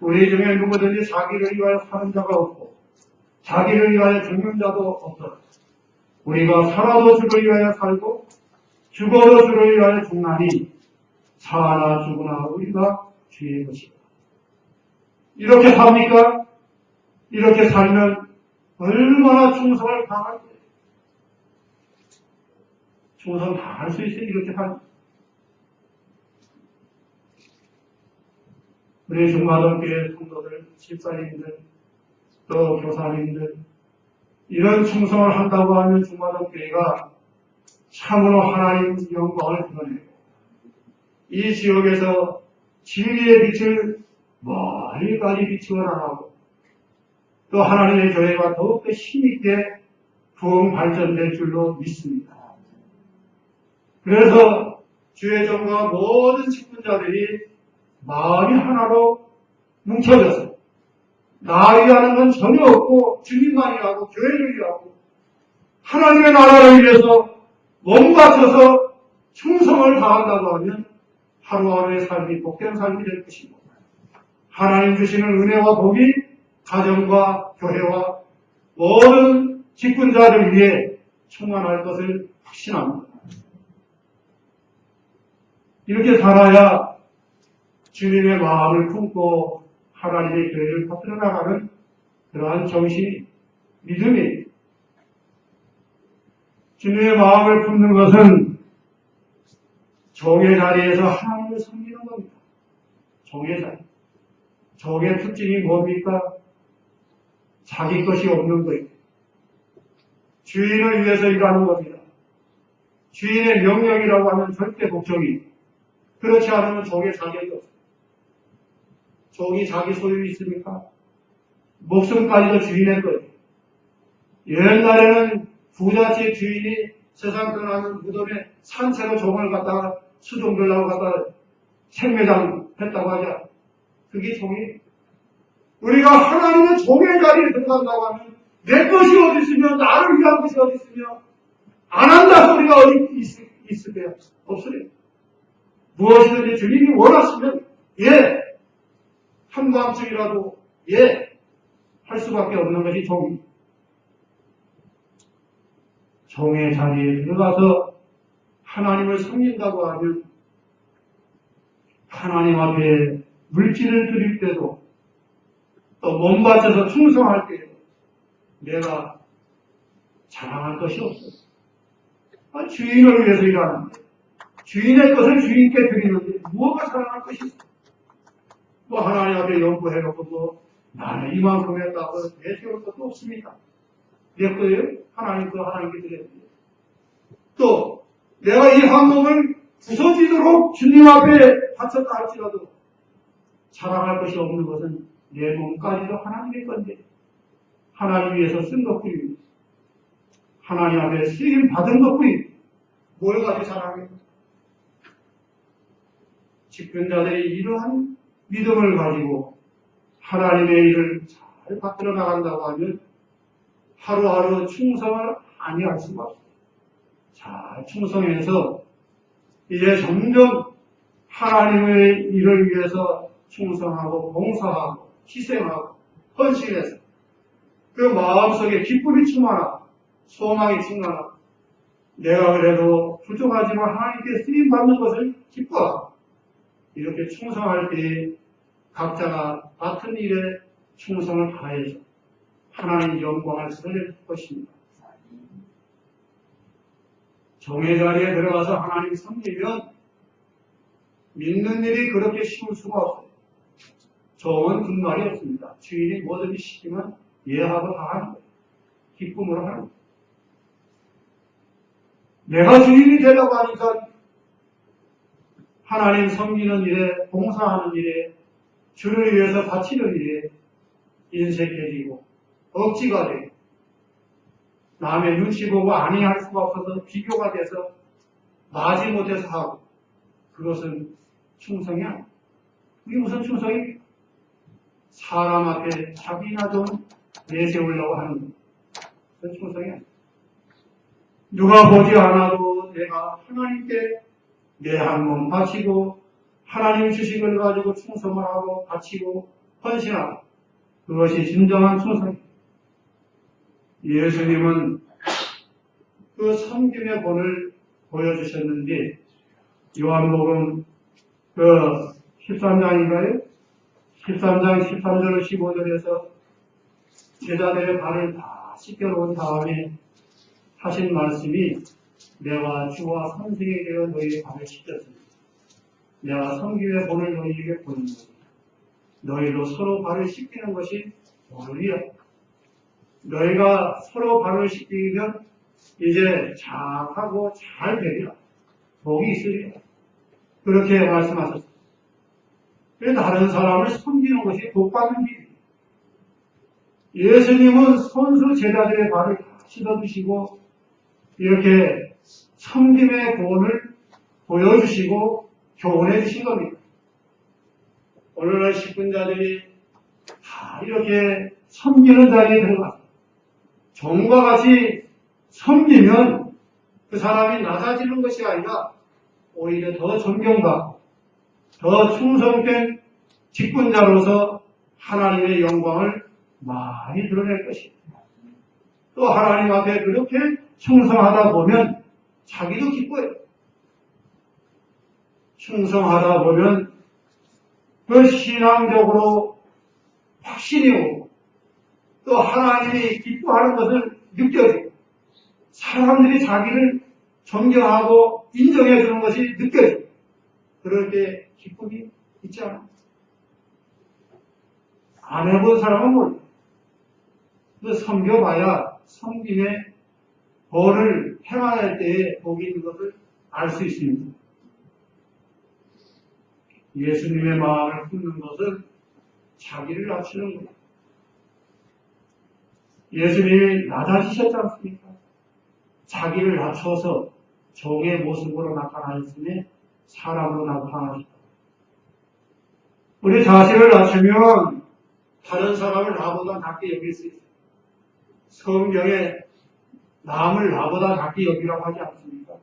우리 중에 누구든지 자기를 위하여 사는 자가 없고 자기를 위하여 죽는 자도 없다. 우리가 살아도 주를 위하여 살고 죽어도 주를 위하여 죽나니 사나 죽으나 우리가 주의 것이다. 이렇게 삽니까? 이렇게 살면 얼마나 충성을 다할 때 충성 다할 수 있어요. 이렇게 살면 우리 중마동교회 성도들, 집사님들, 또 교사님들 이런 충성을 한다고 하면 중마동교회가 참으로 하나님 영광을 드러내고 이 지역에서 진리의 빛을 멀리까지 비추어 나가고 또 하나님의 교회가 더욱더 힘있게 부흥 발전될 줄로 믿습니다. 그래서 주의 종과 모든 직분자들이 마음이 하나로 뭉쳐져서 나 위하는 건 전혀 없고 주님만 위하고 교회를 위하고 하나님의 나라를 위해서 몸 바쳐서 충성을 다한다고 하면 하루하루의 삶이 복된 삶이 될 것이고 하나님 주시는 은혜와 복이 가정과 교회와 모든 직분자를 위해 충만할 것을 확신합니다. 이렇게 살아야 주님의 마음을 품고 하나님의 교회를 퍼뜨려 나가는 그러한 정신이 믿음이 주님의 마음을 품는 것은 종의 자리에서 하나님을 섬기는 겁니다. 종의 자리. 종의 특징이 뭡니까? 자기 것이 없는 거예요. 주인을 위해서 일하는 겁니다. 주인의 명령이라고 하면 절대 복종이. 그렇지 않으면 종의 자격이 없어요. 종이 자기 소유 있습니까? 목숨까지도 주인의 거예요. 옛날에는 부잣집 주인이 세상 떠나는 무덤에 산채로 종을 갖다가 수종들라고 갖다가 생매장 했다고 하자. 그게 종이. 우리가 하나님의 종의 자리에 들어간다고 하면 내 것이 어디 있으며 나를 위한 것이 어디 있으며 안 한다 소리가 어디 있을까요? 없어요. 무엇이든지 주님이 원하시면 한밤중이라도 할 수밖에 없는 것이 종이. 종의 자리에 들어가서 하나님을 섬긴다고 하면 하나님 앞에 물질을 드릴 때도 또 몸 바쳐서 충성할 때도 내가 자랑할 것이 없어요. 주인을 위해서 일하는데 주인의 것을 주인께 드리는데 무엇가 자랑할 것이 있어요. 하나님 앞에 연구해놓고 나는 이만큼 했다고 내세울 것도 없습니다. 내 거예요? 하나님 거 하나님께 드려야 돼요. 또 내가 이 한 몸을 부서지도록 주님 앞에 바쳤다 할지라도 자랑할 것이 없는 것은 내 몸까지도 하나님의 건데 하나님 위해서 쓴 것뿐입니다. 하나님 앞에 쓰임 받은 것뿐입니다. 뭘 가지고 자랑해요? 직분자들이 이러한 믿음을 가지고 하나님의 일을 잘 받들어 나간다고 하면 하루하루 충성을 아니할 수가 없어요. 잘 충성해서 이제 점점 하나님의 일을 위해서 충성하고 봉사하고 희생하고 헌신해서 그 마음속에 기쁨이 충만하고 소망이 충만하고 내가 그래도 부족하지만 하나님께 쓰임받는 것을 기뻐하고 이렇게 충성할 때 각자가 맡은 일에 충성을 다해서 하나님 영광을 드러낼 것입니다. 정의 자리에 들어가서 하나님 섬기면 믿는 일이 그렇게 쉬울 수가 없어요. 종은 군말이 없습니다. 주인이 뭐든지 시키면 예하고 다 하는 거예요. 기쁨으로 하는 거예요. 내가 주인이 되려고 하니까 하나님 섬기는 일에, 봉사하는 일에, 주를 위해서 바치는 일에 인색해지고 억지가 되고 남의 눈치 보고 아니할 수가 없어서 비교가 돼서 마지 못해서 하고 그것은 충성이 아니에요. 그게 무슨 충성입니까? 사람 앞에 자기나 좀 내세우려고 하는 거예요. 그건 충성이 아니에요. 누가 보지 않아도 내가 하나님께 내 한 몸 바치고 하나님 주신 걸 가지고 충성을 하고 바치고 헌신하고 그것이 진정한 충성입니다. 예수님은 그 섬김의 본을 보여주셨는데 요한복음 그 13장인가요? 13장 13절 15절에서 제자들의 발을 다 씻겨놓은 다음에 하신 말씀이 내가 주와 선생이 되어 너희의 발을 씻겼습니다. 내가 섬김의 본을 너희에게 보이노니 너희도 서로 발을 씻기는 것이 오늘이라. 너희가 서로 발을 씻기면 이제 잘하고 잘 되리라. 복이 있으리라. 그렇게 말씀하셨습니다. 다른 사람을 섬기는 것이 복받는 길입니다. 예수님은 손수 제자들의 발을 씻어주시고 이렇게 섬김의 본을 보여주시고 교훈해 주신 겁니다. 오늘날 식군자들이 다 이렇게 섬기는 자리에 들어가서 종과 같이 섬기면 그 사람이 낮아지는 것이 아니라 오히려 더 존경받고 더 충성된 직분자로서 하나님의 영광을 많이 드러낼 것입니다. 또 하나님 앞에 그렇게 충성하다 보면 자기도 기뻐요. 충성하다 보면 그 신앙적으로 확신이 오고 또 하나님이 기뻐하는 것을 느껴지고 사람들이 자기를 존경하고 인정해 주는 것이 느껴지고 그럴 때 기쁨이 있지 않아요. 안 해본 사람은 몰라요. 섬겨봐야 섬김의 본을 행할 때에 복이 있는 것을 알 수 있습니다. 예수님의 마음을 품는 것은 자기를 낮추는 거예요. 예수님이 낮아지셨지 않습니까? 자기를 낮춰서 종의 모습으로 나타나셨으니 사람으로 나타나셨다. 우리 자신을 낮추면 다른 사람을 나보다 낮게 여길 수 있어요. 성경에 남을 나보다 낮게 여기라고 하지 않습니까?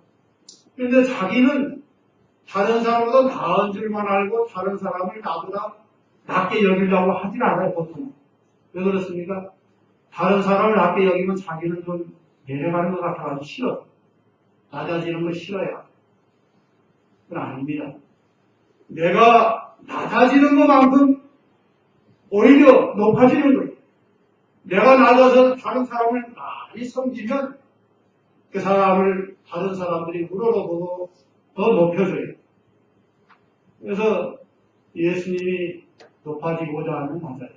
그런데 자기는 다른 사람보다 나은 줄만 알고 다른 사람을 나보다 낮게 여기려고 하진 않아요, 보통. 왜 그렇습니까? 다른 사람을 낮게 여기면 자기는 좀 내려가는 것 같아가지고 싫어. 낮아지는 걸 싫어야. 그건 아닙니다. 내가 낮아지는 것만큼 오히려 높아지는 거예요. 내가 낮아서 다른 사람을 많이 섬기면 그 사람을 다른 사람들이 우러러보고 더 높여줘요. 그래서 예수님이 높아지고자 하는 낮아요.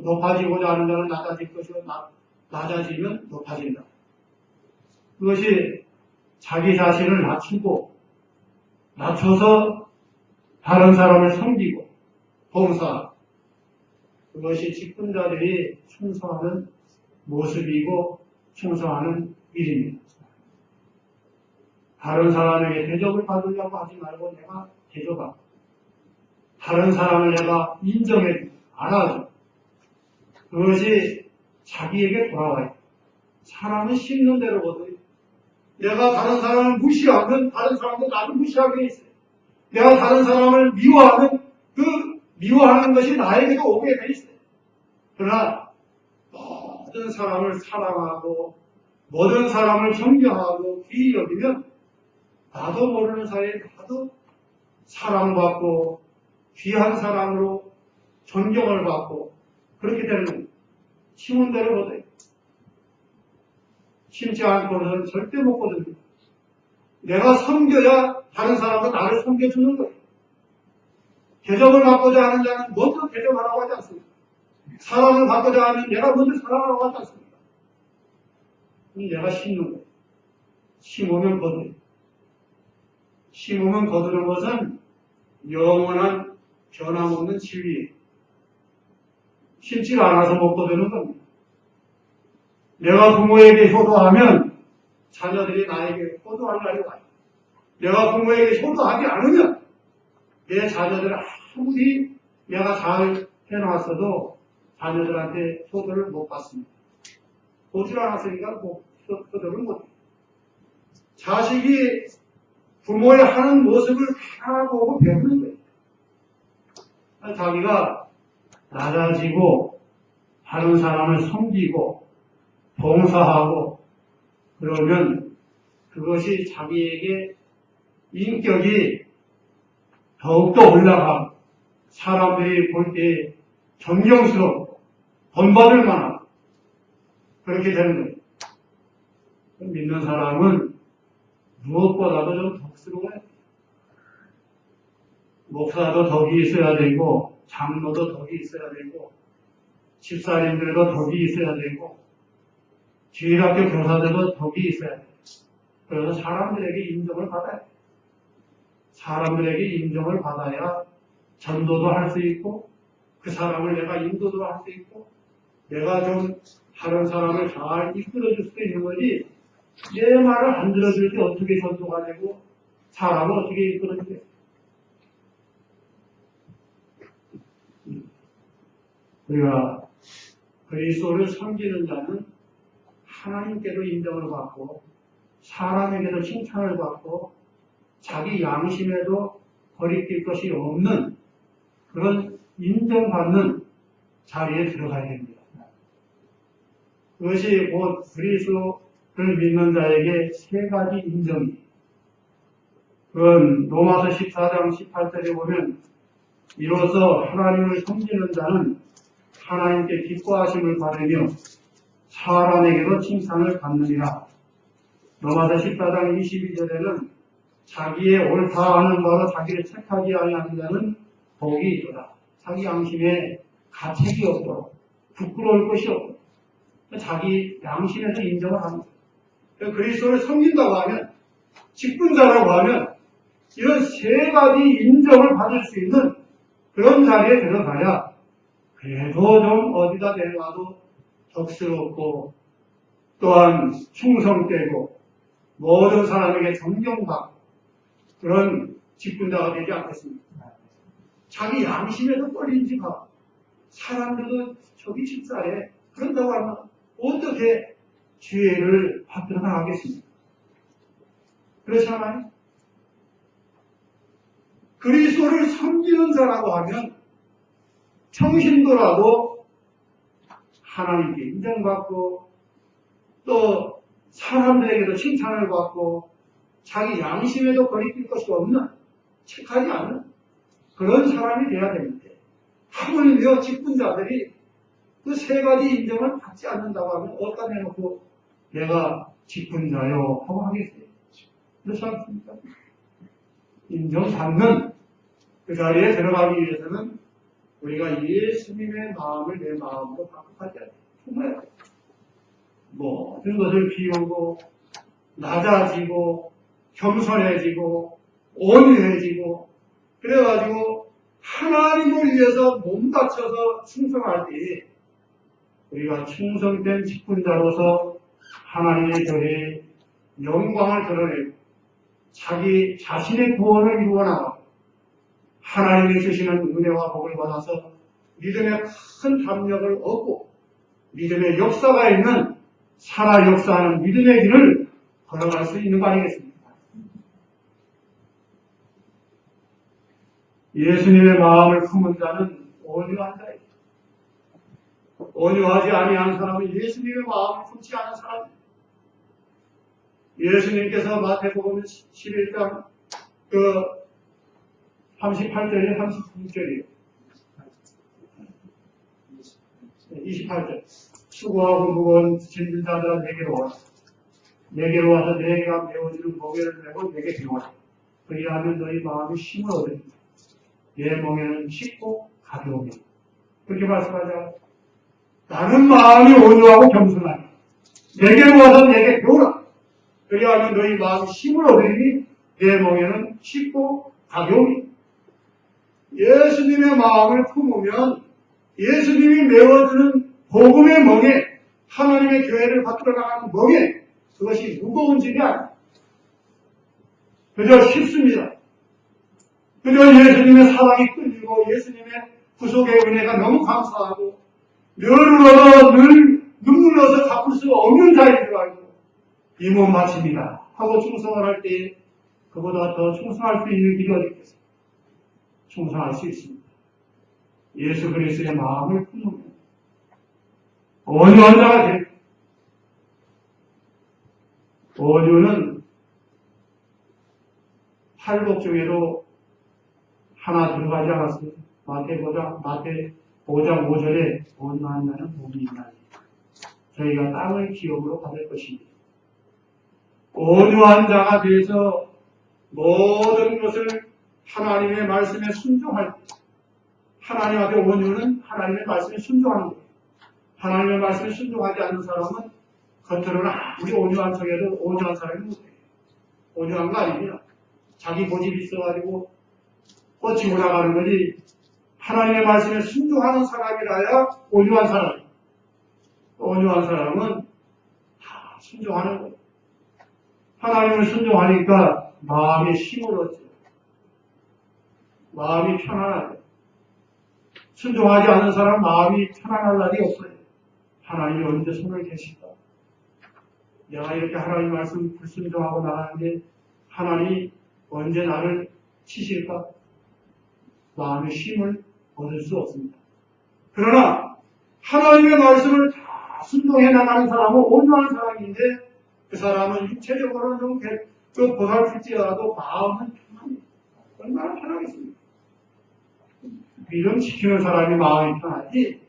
높아지고자 하는 자는 낮아질 것이고 낮아지면 높아진다. 그것이 자기 자신을 낮추고 낮춰서 다른 사람을 섬기고 봉사 그것이 직분자들이 충성하는 모습이고 충성하는 일입니다. 다른 사람에게 대접을 받으려고 하지 말고 내가 대접하고 다른 사람을 내가 인정해주고 알아주고 그것이 자기에게 돌아와요. 사람은 심는 대로거든요. 내가 다른 사람을 무시하면 다른 사람도 나를 무시하게 돼 있어요. 내가 다른 사람을 미워하면 그 미워하는 것이 나에게도 오게 돼 있어요. 그러나 모든 사람을 사랑하고 모든 사람을 존경하고 귀히 여기면 나도 모르는 사이에 나도 사랑받고 귀한 사람으로 존경을 받고 그렇게 되는 거예요. 심은 대로 거둬요. 심지 않고는 절대 못 거둡니다. 내가 섬겨야 다른 사람도 나를 섬겨주는 거예요. 대접을 받고자 하는 자는 먼저 대접하라고 하지 않습니까? 사랑을 받고자 하면 내가 먼저 사랑하라고 하지 않습니까? 내가 심는 거예요. 심으면 거둬요. 심으면 거두는 것은 영원한 변함없는 진리예요. 심지가 않아서 못 거두는 겁니다. 내가 부모에게 효도하면 자녀들이 나에게 효도할 날이 와요. 내가 부모에게 효도하지 않으면 내 자녀들은 아무리 내가 잘 해놨어도 자녀들한테 효도를 못 받습니다. 보질 않았으니까 효도를 못해요. 자식이 부모의 하는 모습을 바라보고 배우는 거예요. 자기가 낮아지고 다른 사람을 섬기고 봉사하고 그러면 그것이 자기에게 인격이 더욱더 올라가고 사람들이 볼 때 존경스럽고 본받을 만하고 그렇게 되는 거예요. 믿는 사람은 무엇보다도 좀 덕스러워요. 목사도 덕이 있어야 되고 장로도 덕이 있어야 되고 집사님들도 덕이 있어야 되고 주일학교 교사들도 덕이 있어야 돼요. 그래서 사람들에게 인정을 받아야 돼요. 사람들에게 인정을 받아야 전도도 할 수 있고 그 사람을 내가 인도도 할 수 있고 내가 좀 다른 사람을 잘 이끌어줄 수도 있는 거지 내 말을 안 들어줄 때 어떻게 전도가 되고 사람을 어떻게 이끌어주겠어요. 우리가 그리스도를 섬기는 자는 하나님께도 인정을 받고 사람에게도 칭찬을 받고 자기 양심에도 거리낄 것이 없는 그런 인정받는 자리에 들어가야 됩니다. 그것이 곧 그리스도를 믿는 자에게 세 가지 인정이 그건 로마서 14장 18절에 보면 이로써 하나님을 섬기는 자는 하나님께 기뻐하심을 받으며 사람에게도 칭찬을 받느니라. 로마서 14장 22절에는 자기의 옳다 하는 바로 자기를 책하지 아니하는 자는 복이 있도다. 자기 양심에 가책이 없도록 부끄러울 것이 없도록 자기 양심에서 인정을 하는 거예요. 그리스도를 섬긴다고 하면 직분자라고 하면 이런 세 가지 인정을 받을 수 있는 그런 자리에 들어가야 그래도 좀 어디다 내놔도 덕스럽고 또한 충성되고 모든 사람에게 존경받고 그런 직분자가 되지 않겠습니까? 자기 양심에도 꺼린지가 사람들도 저기 집사에 그런다고 하면 어떻게 지혜를 받들어 나가겠습니까? 그렇지 않아요? 그리스도를 섬기는 자라고 하면 평신도라도 하나님께 인정받고 또 사람들에게도 칭찬을 받고 자기 양심에도 거리낄 것이 없는 책하지 않는 그런 사람이 돼야 되는데 하물며 직분자들이 그 세 가지 인정을 받지 않는다고 하면 어디다 내놓고 내가 직분자요 하고 하겠어요. 그렇지 않습니까? 인정받는 그 자리에 들어가기 위해서는 우리가 예수님의 마음을 내 마음으로 바꿔야 돼요. 정말 모든 것을 비우고 낮아지고 겸손해지고 온유해지고 그래가지고 하나님을 위해서 몸 바쳐서 충성할 때 우리가 충성된 직분자로서 하나님의 교회에 영광을 드러내고 자기 자신의 구원을 이루어나가고 하나님이 주시는 은혜와 복을 받아서 믿음의 큰 담력을 얻고 믿음의 역사가 있는 살아 역사하는 믿음의 길을 걸어갈 수 있는 거 아니겠습니까? 예수님의 마음을 품은 자는 온유한 자입니다. 온유하지 아니한 사람은 예수님의 마음을 품지 않은 사람입니다. 예수님께서 마태복음 11장 38절에 39절이에요. 28절. 수고하고 무거운 짐진 자들아 내게로 와라. 내게로 와서 내가 메워주는 멍에를 메고 내게 배워라. 그리하면 너희 마음이 힘을 얻으리라. 내 멍에는 쉽고 가벼우며. 그렇게 말씀하자. 나는 마음이 온유하고 겸손하니 내게로 와서 내게 배우라. 그리하면 너희 마음이 힘을 얻으리니 내 멍에는 쉽고 가벼우니. 예수님의 마음을 품으면 예수님이 메워주는 복음의 멍에, 하나님의 교회를 받들어 나가는 멍에, 그것이 무거운 짐이 아니에요. 그저 쉽습니다. 그저 예수님의 사랑이 끌리고 예수님의 구속의 은혜가 너무 감사하고 늘 울어서 늘 눈물 흘려서 갚을 수 없는 자인 줄 알고 이 몸 바칩니다 하고 충성을 할 때 그보다 더 충성할 수 있는 길이 어디 있겠어요? 충성할 수 있습니다. 예수 그리스도의 마음을 품으면 온유한 자가 됩니다. 온유는 팔복 중에도 하나 들어가지 않았습니다. 마태복음 5장 5절에 온유한 자는 복이 있나니 저희가 땅을 기업으로 받을 것입니다. 온유한 자가 돼서 모든 것을 하나님의 말씀에 순종할 때, 하나님 앞에 온유는 하나님의 말씀에 순종하는 거예요. 하나님의 말씀에 순종하지 않는 사람은 겉으로는 아무리 온유한 척해도 온유한 사람이 못해요. 온유한 거 아닙니다. 자기 고집이 있어가지고 뻗치고 나가는 거지, 하나님의 말씀에 순종하는 사람이라야 온유한 사람이에요. 온유한 사람은 다 순종하는 거예요. 하나님을 순종하니까 마음에 힘을 얻죠. 마음이 편안하죠. 순종하지 않는 사람 마음이 편안할 날이 없어요. 하나님이 언제 손을 대실까? 내가 이렇게 하나님 말씀 불순종하고 나가는데 하나님이 언제 나를 치실까? 마음의 힘을 얻을 수 없습니다. 그러나 하나님의 말씀을 다 순종해 나가는 사람은 온유한 사람인데 그 사람은 육체적으로는 좀 보살필지라도 마음은 편합니다. 얼마나 편하겠습니까? 믿음 지키는 사람이 마음이 편하지,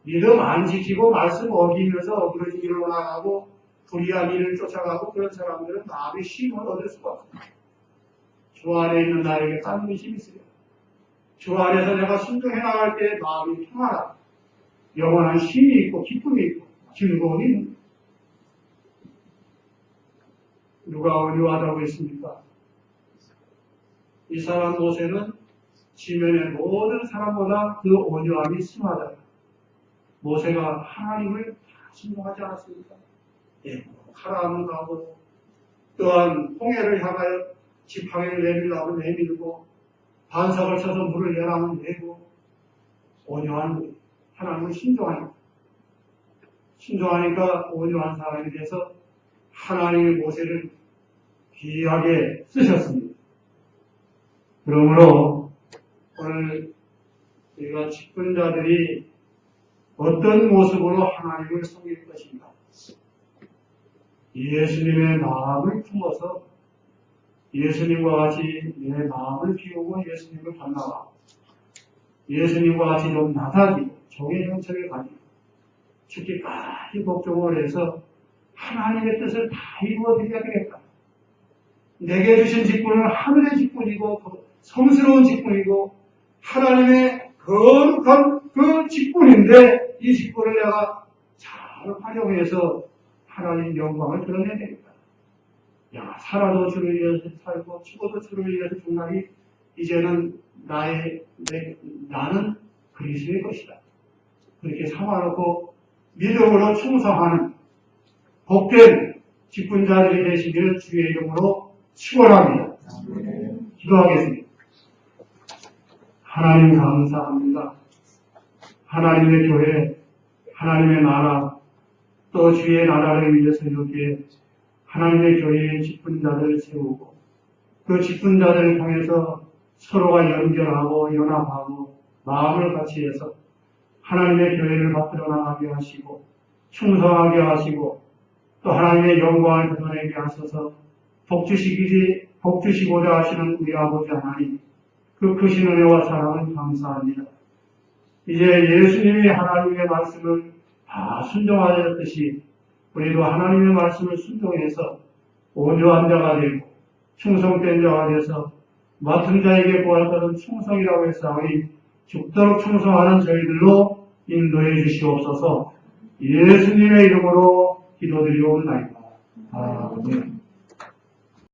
믿음 안 지키고 말씀 어기면서 어그러진 길로 나가고 불의한 일을 쫓아가고 그런 사람들은 마음의 힘을 얻을 수가 없습니다. 주 안에 있는 나에게 딴 힘이 있어요. 주 안에서 내가 순종해 나갈 때 마음이 평안하고 영원한 힘이 있고 기쁨이 있고 즐거움이 있는. 누가 온유하다고 했습니까? 이 사람 모세는 지면의 모든 사람보다 그 온유함이 심하다. 모세가 하나님을 다 순종하지 않았습니까? 예, 카라함을 가고 또한 홍해를 향하여 지팡이를 내밀라고 내밀고 반석을 쳐서 물을 내라면 내고 온유한 하나님을 순종하니까 온유한 사람이 돼서 하나님의 모세를 귀하게 쓰셨습니다. 그러므로 오늘 우리가 직분자들이 어떤 모습으로 하나님을 섬길 것인가? 예수님의 마음을 품어서 예수님과 같이 내 마음을 비우고 예수님을 닮아가 예수님과 같이 좀 낮아지고 종의 형체를 가지고 죽기까지 복종을 해서 하나님의 뜻을 다 이루어드려야 되겠다. 내게 주신 직분은 하늘의 직분이고 성스러운 직분이고 하나님의 거룩한 그 직분인데 이 직분을 내가 잘 활용해서 하나님 영광을 드러내야 되겠다. 야, 살아도 주를 위해서 살고 죽어도 주를 위해서 죽나니 이제는 나는 그리스도의 것이다. 그렇게 삼아놓고 믿음으로 충성하는 복된 직분자들이 되시기를 주의 이름으로 축원합니다. 기도하겠습니다. 하나님 감사합니다. 하나님의 교회, 하나님의 나라 또 주의 나라를 위해서 이렇게 하나님의 교회의 직분자들을 세우고 그 직분자들을 통해서 서로가 연결하고 연합하고 마음을 같이 해서 하나님의 교회를 받들어 나가게 하시고 충성하게 하시고 또 하나님의 영광을 드러내게 하셔서 복주시고자 하시는 우리 아버지 하나님 그 크신 은혜와 사랑을 감사합니다. 이제 예수님이 하나님의 말씀을 다 순종하였듯이 우리도 하나님의 말씀을 순종해서 온유한 자가 되고 충성된 자가 돼서 맡은 자에게 보았다는 충성이라고 했사오니 죽도록 충성하는 저희들로 인도해 주시옵소서. 예수님의 이름으로 기도드리옵나이다. 아멘.